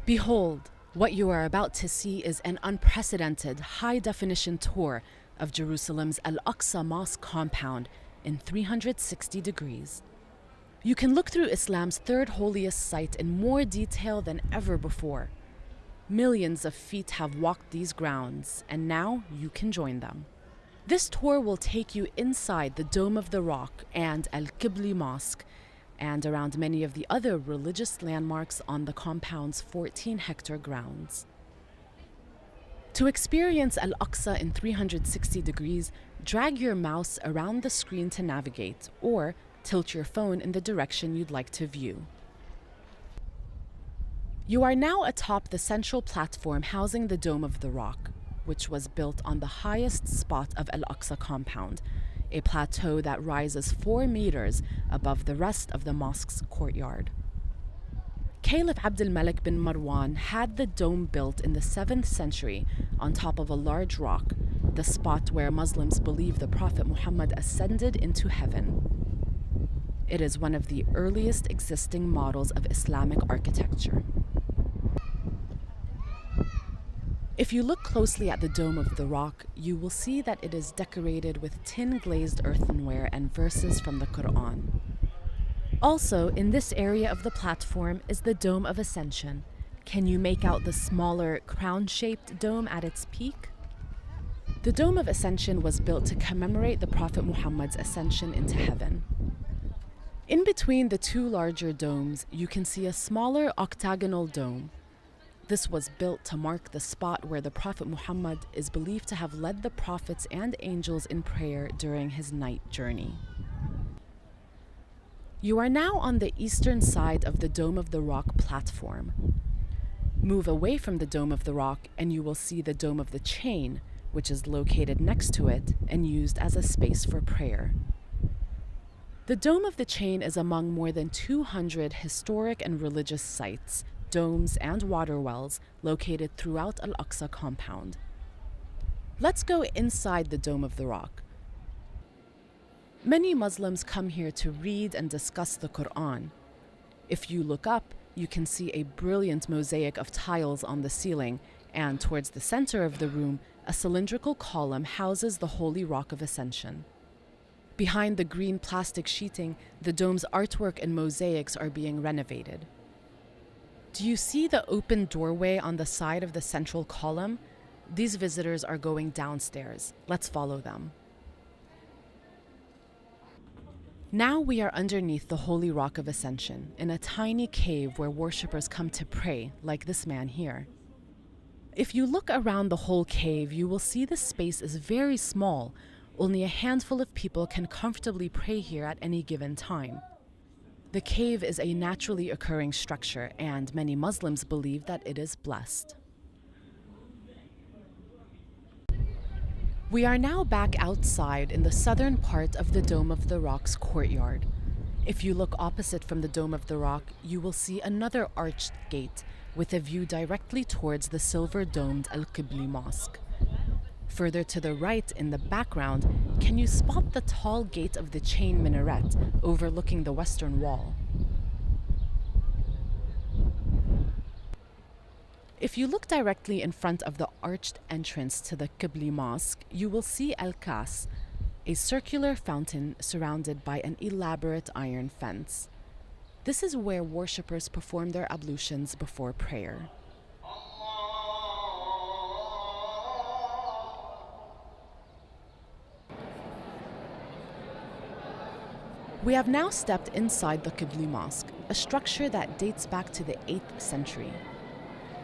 Behold, what you are about to see is an unprecedented high-definition tour of Jerusalem's al-Aqsa mosque compound in 360 degrees. You can look through Islam's third holiest site in more detail than ever before. Millions of feet have walked these grounds, and now you can join them. This tour will take you inside the Dome of the Rock and Al-Qibli Mosque, and around many of the other religious landmarks on the compound's 14-hectare grounds. To experience Al-Aqsa in 360 degrees, drag your mouse around the screen to navigate, or tilt your phone in the direction you'd like to view. You are now atop the central platform housing the Dome of the Rock, which was built on the highest spot of Al-Aqsa compound, a plateau that rises 4 meters above the rest of the mosque's courtyard. Caliph Abdul Malik bin Marwan had the dome built in the 7th century on top of a large rock, the spot where Muslims believe the Prophet Muhammad ascended into heaven. It is one of the earliest existing models of Islamic architecture. If you look closely at the Dome of the Rock, you will see that it is decorated with tin-glazed earthenware and verses from the Quran. Also, in this area of the platform is the Dome of Ascension. Can you make out the smaller, crown-shaped dome at its peak? The Dome of Ascension was built to commemorate the Prophet Muhammad's ascension into heaven. In between the two larger domes, you can see a smaller octagonal dome. This was built to mark the spot where the Prophet Muhammad is believed to have led the prophets and angels in prayer during his night journey. You are now on the eastern side of the Dome of the Rock platform. Move away from the Dome of the Rock and you will see the Dome of the Chain, which is located next to it and used as a space for prayer. The Dome of the Chain is among more than 200 historic and religious sites, domes, and water wells located throughout Al-Aqsa compound. Let's go inside the Dome of the Rock. Many Muslims come here to read and discuss the Quran. If you look up, you can see a brilliant mosaic of tiles on the ceiling, and towards the center of the room, a cylindrical column houses the Holy Rock of Ascension. Behind the green plastic sheeting, the dome's artwork and mosaics are being renovated. Do you see the open doorway on the side of the central column? These visitors are going downstairs. Let's follow them. Now we are underneath the Holy Rock of Ascension, in a tiny cave where worshippers come to pray, like this man here. If you look around the whole cave, you will see the space is very small. Only a handful of people can comfortably pray here at any given time. The cave is a naturally occurring structure, and many Muslims believe that it is blessed. We are now back outside in the southern part of the Dome of the Rock's courtyard. If you look opposite from the Dome of the Rock, you will see another arched gate with a view directly towards the silver-domed Al-Qibli Mosque. Further to the right in the background, can you spot the tall gate of the chain minaret overlooking the western wall? If you look directly in front of the arched entrance to the Qibli Mosque, you will see al-Aqsa, a circular fountain surrounded by an elaborate iron fence. This is where worshippers perform their ablutions before prayer. We have now stepped inside the Qibli Mosque, a structure that dates back to the 8th century.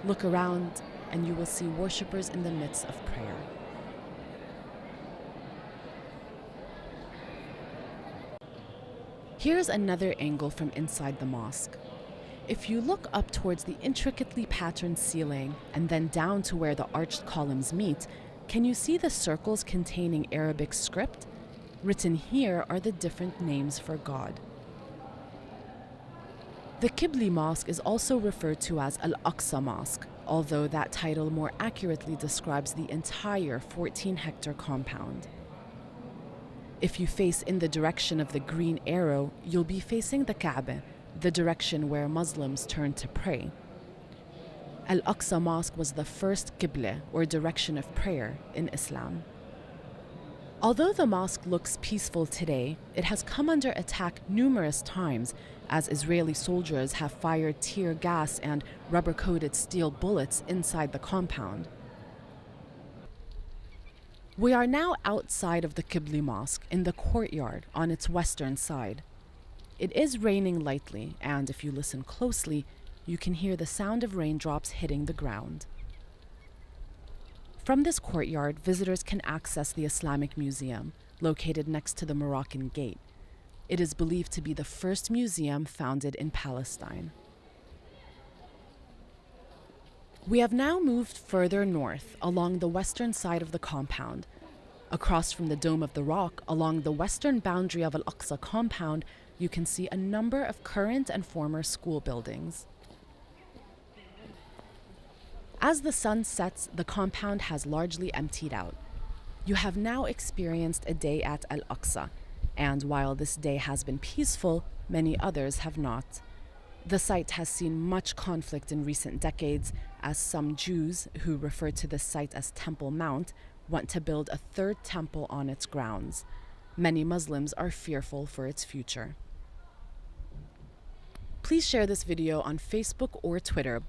Look around and you will see worshippers in the midst of prayer. Here's another angle from inside the mosque. If you look up towards the intricately patterned ceiling and then down to where the arched columns meet, can you see the circles containing Arabic script? Written here are the different names for God. The Qibli Mosque is also referred to as al-Aqsa Mosque, although that title more accurately describes the entire 14-hectare compound. If you face in the direction of the green arrow, you'll be facing the Kaaba, the direction where Muslims turn to pray. Al-Aqsa Mosque was the first qibla, or direction of prayer, in Islam. Although the mosque looks peaceful today, it has come under attack numerous times as Israeli soldiers have fired tear gas and rubber-coated steel bullets inside the compound. We are now outside of the Qibli Mosque in the courtyard on its western side. It is raining lightly, and if you listen closely, you can hear the sound of raindrops hitting the ground. From this courtyard, visitors can access the Islamic Museum, located next to the Moroccan Gate. It is believed to be the first museum founded in Palestine. We have now moved further north along the western side of the compound. Across from the Dome of the Rock, along the western boundary of al-Aqsa compound, you can see a number of current and former school buildings. As the sun sets, the compound has largely emptied out. You have now experienced a day at al-Aqsa, and while this day has been peaceful, many others have not. The site has seen much conflict in recent decades, as some Jews, who refer to this site as Temple Mount, want to build a third temple on its grounds. Many Muslims are fearful for its future. Please share this video on Facebook or Twitter